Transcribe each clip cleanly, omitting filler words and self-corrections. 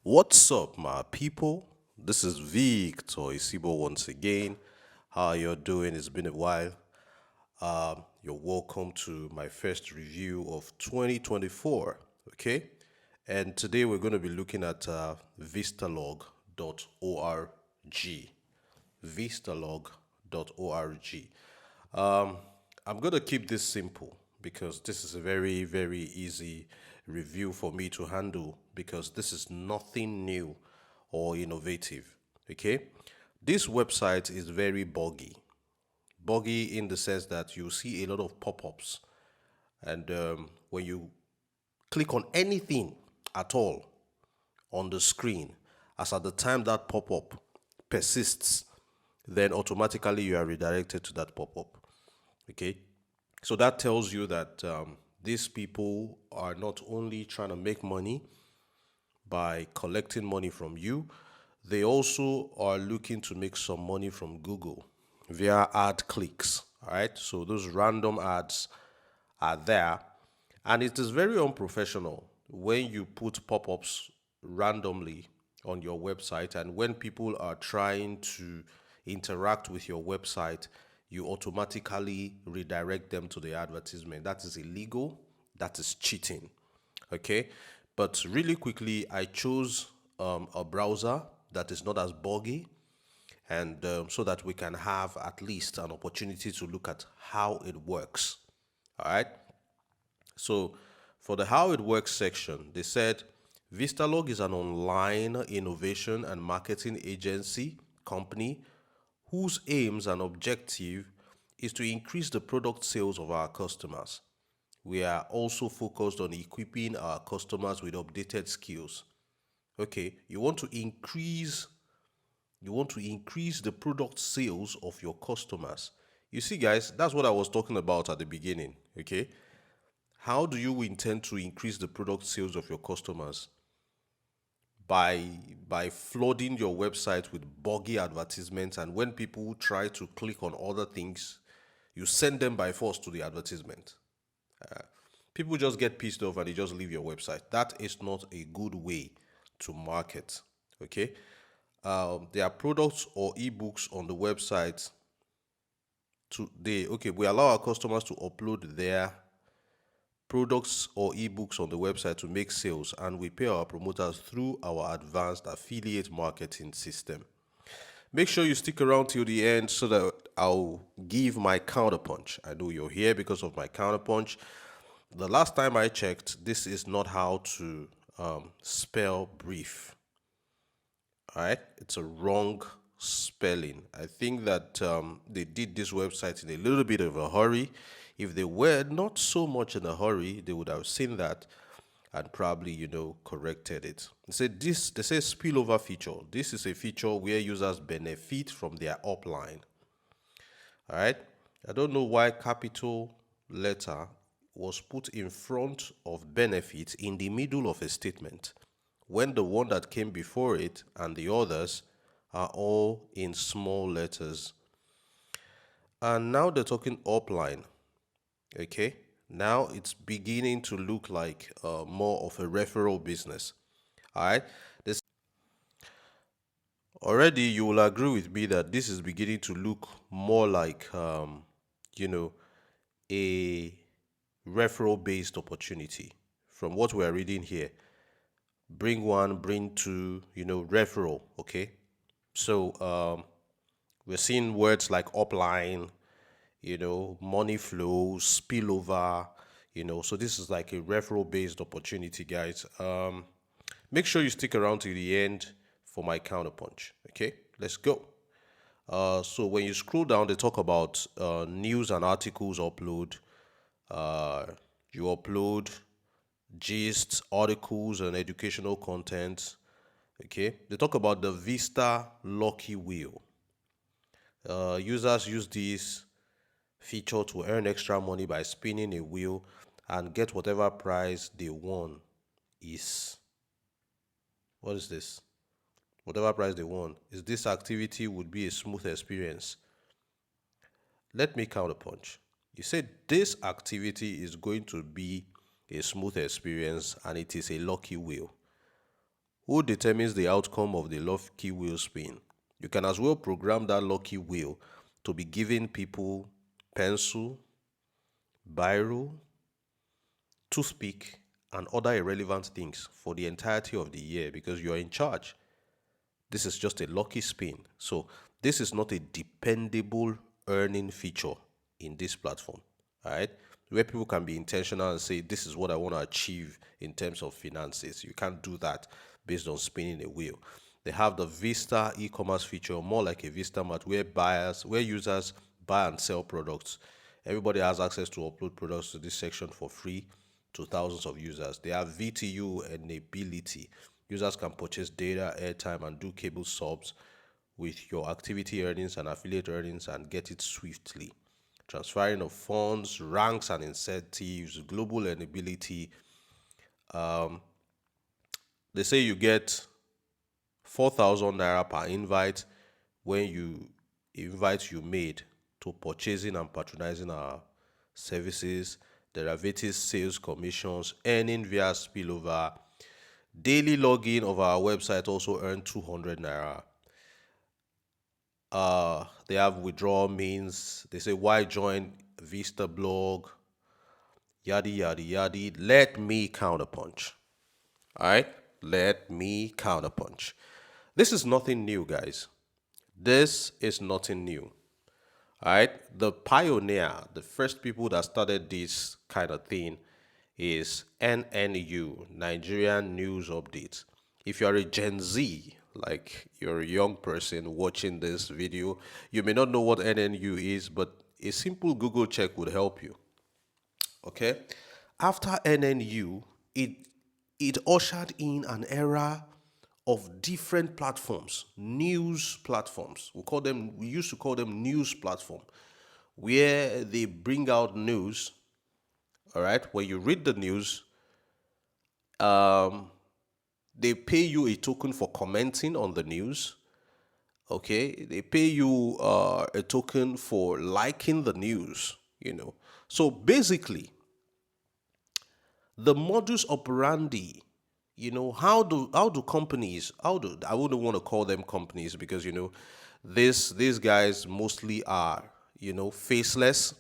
What's up, my people? This is Victor Isibor once again. How you're doing? It's been a while. You're welcome to my first review of 2024. Okay, and today we're going to be looking at vistalog.org. Vistalog.org. Um, I'm going to keep this simple because this is a very, very easy review for me to handle because this is nothing new or innovative. Okay, this website is very buggy. Buggy in the sense that you see a lot of pop ups, and when you click on anything at all on the screen, as at the time that pop up persists, then automatically you are redirected to that pop up. Okay, so that tells you that these people are not only trying to make money by collecting money from you, they also are looking to make some money from Google via ad clicks. All right, so those random ads are there, and it is very unprofessional when you put pop ups randomly on your website, and when people are trying to interact with your website, you automatically redirect them to the advertisement. That is illegal, that is cheating. Okay, but really quickly, I chose a browser that is not as buggy, and so that we can have at least an opportunity to look at how it works. All right, so for the how it works section, they said Vistalog is an online innovation and marketing agency company whose aims and objective is to increase the product sales of our customers. We are also focused on equipping our customers with updated skills. Okay, you want to increase the product sales of your customers. You see, guys, that's what I was talking about at the beginning. Okay, how do you intend to increase the product sales of your customers? By flooding your website with buggy advertisements, and when people try to click on other things, you send them by force to the advertisement. People just get pissed off and they just leave your website. That is not a good way to market. Okay, there are products or ebooks on the website. We allow our customers to upload their products or ebooks on the website to make sales, and we pay our promoters through our advanced affiliate marketing system. Make sure you stick around till the end so that I'll give my counterpunch. I know you're here because of my counterpunch. The last time I checked, this is not how to spell brief. All right, it's a wrong spelling. I think that they did this website in a little bit of a hurry. If they were not so much in a hurry, they would have seen that and probably corrected it. They say spillover feature. This is a feature where users benefit from their upline. All right, I don't know why capital letter was put in front of benefit in the middle of a statement when the one that came before it and the others are all in small letters. And now they're talking upline. Okay, now it's beginning to look like more of a referral business. All right, this already you will agree with me that this is beginning to look more like you know a referral based opportunity from what we are reading here. Bring one, bring two, referral. Okay, so we're seeing words like upline, money flow, spillover, so this is like a referral based opportunity, guys. Make sure you stick around to the end for my counterpunch. Okay, let's go. So when you scroll down, they talk about news and articles upload. Uh, you upload gists, articles, and educational content. Okay, they talk about the Vista Lucky Wheel. Users use this feature to earn extra money by spinning a wheel and get whatever prize they won is. What is this? Whatever prize they won. Is this activity would be a smooth experience? Let me count a punch. You said this activity is going to be a smooth experience and it is a lucky wheel. Who determines the outcome of the lucky wheel spin? You can as well program that lucky wheel to be giving people pencil, biro, toothpick, and other irrelevant things for the entirety of the year because you're in charge. This is just a lucky spin. So this is not a dependable earning feature in this platform. All right. Where people can be intentional and say, this is what I want to achieve in terms of finances. You can't do that based on spinning a wheel. They have the Vista e-commerce feature, more like a Vista Mart, where users buy and sell products. Everybody has access to upload products to this section for free to thousands of users. They have VTU enability. Users can purchase data, airtime, and do cable subs with your activity earnings and affiliate earnings and get it swiftly. Transferring of funds, ranks and incentives, global enability. They say you get 4,000 naira per invite when you invite you made to purchasing and patronizing our services, derivatives, sales commissions, earning via spillover. Daily login of our website also earn 200 naira. They have withdrawal means. They say why join Vista blog, yada yada yada. Let me counterpunch. All right, let me counterpunch. This is nothing new, guys. This is nothing new. All right, the pioneer, the first people that started this kind of thing is NNU, Nigerian News Updates. If you're a Gen Z, like you're a young person watching this video, you may not know what NNU is, but a simple Google check would help you. Okay, after NNU, it ushered in an era of different platforms, news platforms. We used to call them news platform, where they bring out news. All right, when you read the news, they pay you a token for commenting on the news. Okay, they pay you a token for liking the news. So basically, the modus operandi, how do companies, I wouldn't want to call them companies because these guys mostly are faceless,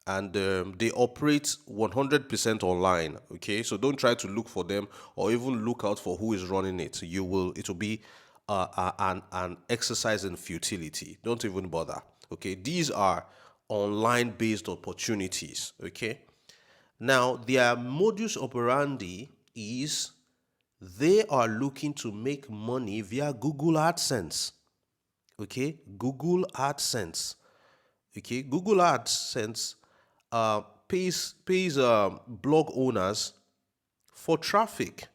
and they operate 100% online. Okay, so don't try to look for them or even look out for who is running it. It will be an exercise in futility. Don't even bother. Okay, these are online based opportunities. Okay, now their modus operandi is they are looking to make money via Google AdSense. Okay, Google AdSense. Okay, Google AdSense pays blog owners for traffic.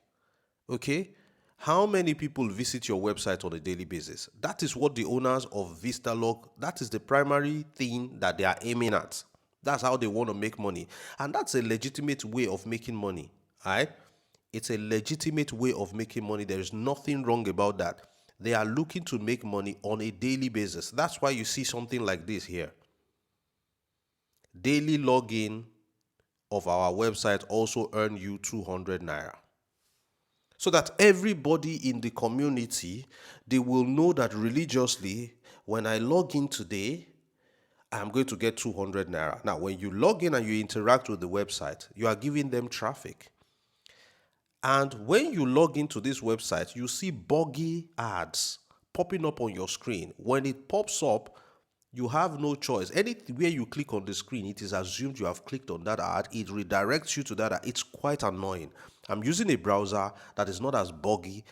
Okay, how many people visit your website on a daily basis? That is what the owners of VISTALOG, that is the primary thing that they are aiming at. That's how they want to make money, and that's a legitimate way of making money. All right, it's a legitimate way of making money. There is nothing wrong about that. They are looking to make money on a daily basis. That's why you see something like this here. Daily login of our website also earn you 200 naira. So that everybody in the community, they will know that religiously, when I log in today, I'm going to get 200 naira. Now, when you log in and you interact with the website, you are giving them traffic. And when you log into this website, you see buggy ads popping up on your screen. When it pops up, you have no choice. Anywhere you click on the screen, it is assumed you have clicked on that ad. It redirects you to that ad. It's quite annoying. I'm using a browser that is not as buggy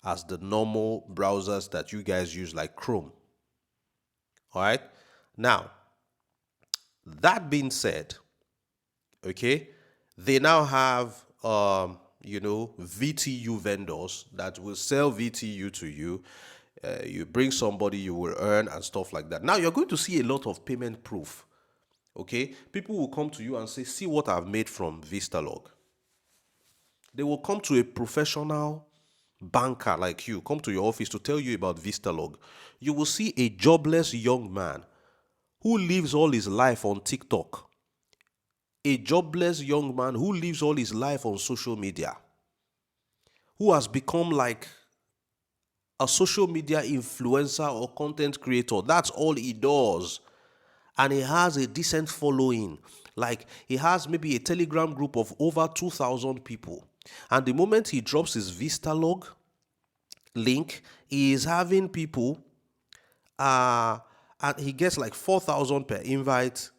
as the normal browsers that you guys use, like Chrome. All right. Now, that being said, okay, they now have VTU vendors that will sell VTU to you. You bring somebody, you will earn and stuff like that. Now you're going to see a lot of payment proof. Okay, people will come to you and say, see what I've made from VISTALOG. They will come to a professional banker like you, come to your office to tell you about VISTALOG. You will see a jobless young man who lives all his life on TikTok. A jobless young man who lives all his life on social media, who has become like a social media influencer or content creator. That's all he does. And he has a decent following. Like he has maybe a Telegram group of over 2,000 people. And the moment he drops his VISTALOG link, he is having people, and he gets like 4,000 per invite,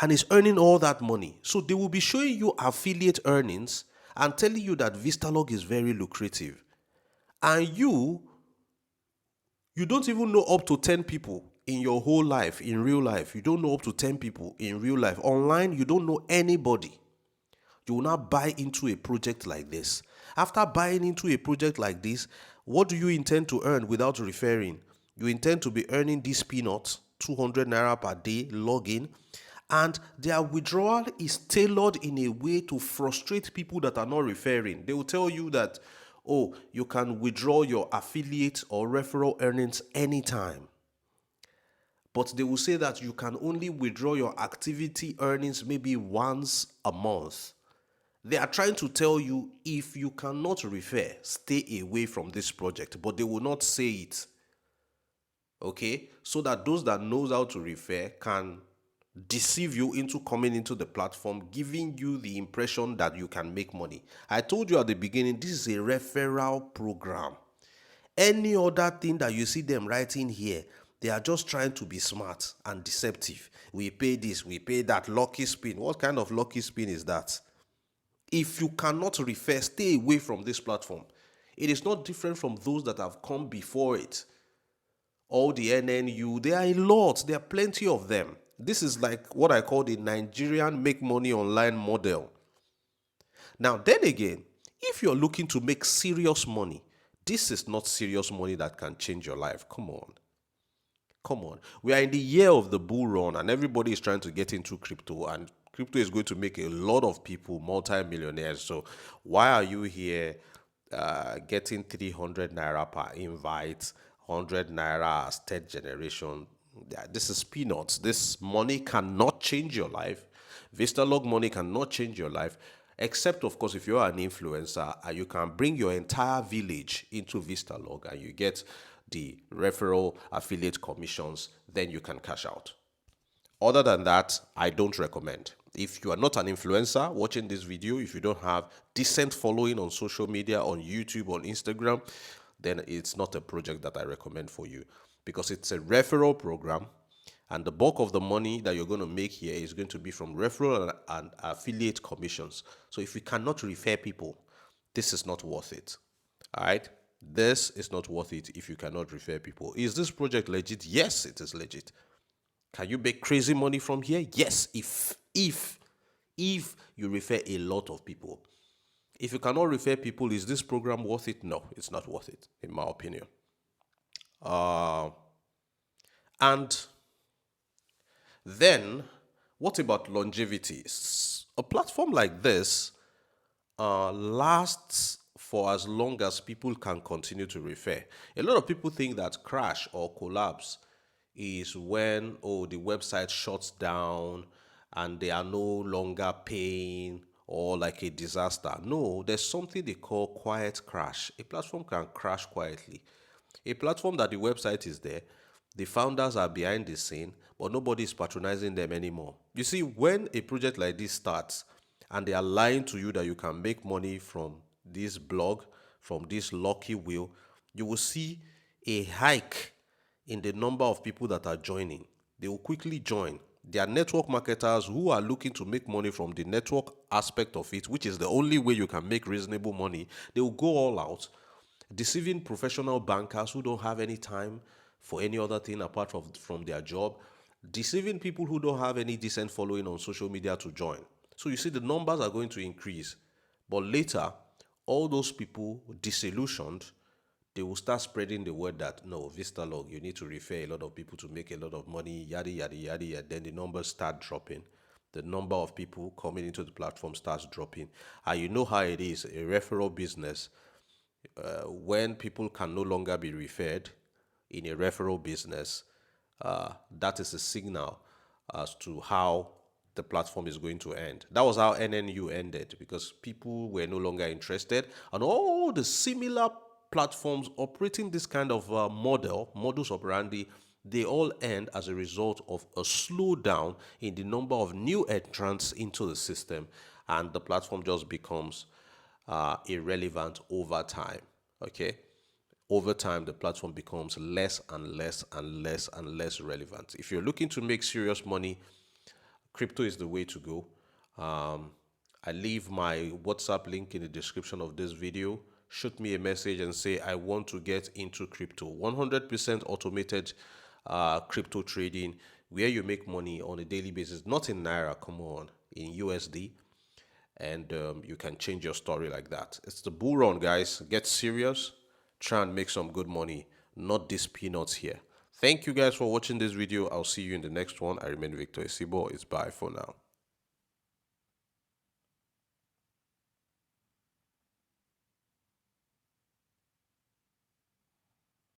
and he's earning all that money. So they will be showing you affiliate earnings and telling you that VISTALOG is very lucrative. And you don't even know up to 10 people in your whole life, in real life. You don't know up to 10 people in real life. Online, you don't know anybody. You will not buy into a project like this. After buying into a project like this, what do you intend to earn without referring? You intend to be earning these peanuts, 200 naira per day login, and their withdrawal is tailored in a way to frustrate people that are not referring. They will tell you that, oh, you can withdraw your affiliate or referral earnings anytime. But they will say that you can only withdraw your activity earnings maybe once a month. They are trying to tell you, if you cannot refer, stay away from this project, but they will not say it. Okay? So that those that knows how to refer can deceive you into coming into the platform, giving you the impression that you can make money. I told you at the beginning, this is a referral program. Any other thing that you see them writing here, they are just trying to be smart and deceptive. We pay this, we pay that, lucky spin. What kind of lucky spin is that? If you cannot refer, stay away from this platform. It is not different from those that have come before it. All the NNU, there are a lot, there are plenty of them. This is like what I call the Nigerian make money online model. Now, then again, if you're looking to make serious money, this is not serious money that can change your life. Come on. Come on. We are in the year of the bull run, and everybody is trying to get into crypto, and crypto is going to make a lot of people multi-millionaires. So why are you here getting 300 naira per invite, 100 naira as third generation? Yeah, this is peanuts. This money cannot change your life. Vistalog money cannot change your life, except, of course, if you are an influencer and you can bring your entire village into Vistalog and you get the referral affiliate commissions, then you can cash out. Other than that, I don't recommend. If you are not an influencer watching this video, if you don't have decent following on social media, on YouTube, on Instagram, then it's not a project that I recommend for you, because it's a referral program, and the bulk of the money that you're going to make here is going to be from referral and affiliate commissions. So if you cannot refer people, this is not worth it. All right? This is not worth it if you cannot refer people. Is this project legit? Yes, it is legit. Can you make crazy money from here? Yes, if you refer a lot of people. If you cannot refer people, is this program worth it? No, it's not worth it, in my opinion. And then, what about longevity? A platform like this lasts for as long as people can continue to refer. A lot of people think that crash or collapse is when, oh, the website shuts down and they are no longer paying, or like a disaster. No, there's something they call quiet crash. A platform can crash quietly. A platform that the website is there, the founders are behind the scene, but nobody is patronizing them anymore. You see, when a project like this starts and they are lying to you that you can make money from this blog, from this lucky wheel, you will see a hike in the number of people that are joining. They will quickly join. There are network marketers who are looking to make money from the network aspect of it, which is the only way you can make reasonable money. They will go all out, deceiving professional bankers who don't have any time for any other thing apart from their job, deceiving people who don't have any decent following on social media to join. So you see, the numbers are going to increase. But later, all those people disillusioned, they will start spreading the word that, no, VISTALOG, you need to refer a lot of people to make a lot of money, yada, yada, yada, yada. Then the numbers start dropping. The number of people coming into the platform starts dropping. And you know how it is, a referral business, when people can no longer be referred in a referral business, that is a signal as to how the platform is going to end. That was how NNU ended, because people were no longer interested, and all the similar platforms operating this kind of modus operandi, they all end as a result of a slowdown in the number of new entrants into the system, and the platform just becomes irrelevant over time. Okay, over time the platform becomes less and less and less and less relevant. If you're looking to make serious money, crypto is the way to go. I leave my WhatsApp link in the description of this video. Shoot me a message and say, I want to get into crypto. 100% automated crypto trading, where you make money on a daily basis, not in Naira, come on, in USD. And you can change your story like that. It's the bull run, guys. Get serious. Try and make some good money. Not these peanuts here. Thank you guys for watching this video. I'll see you in the next one. I remain Victor Isibor. It's bye for now.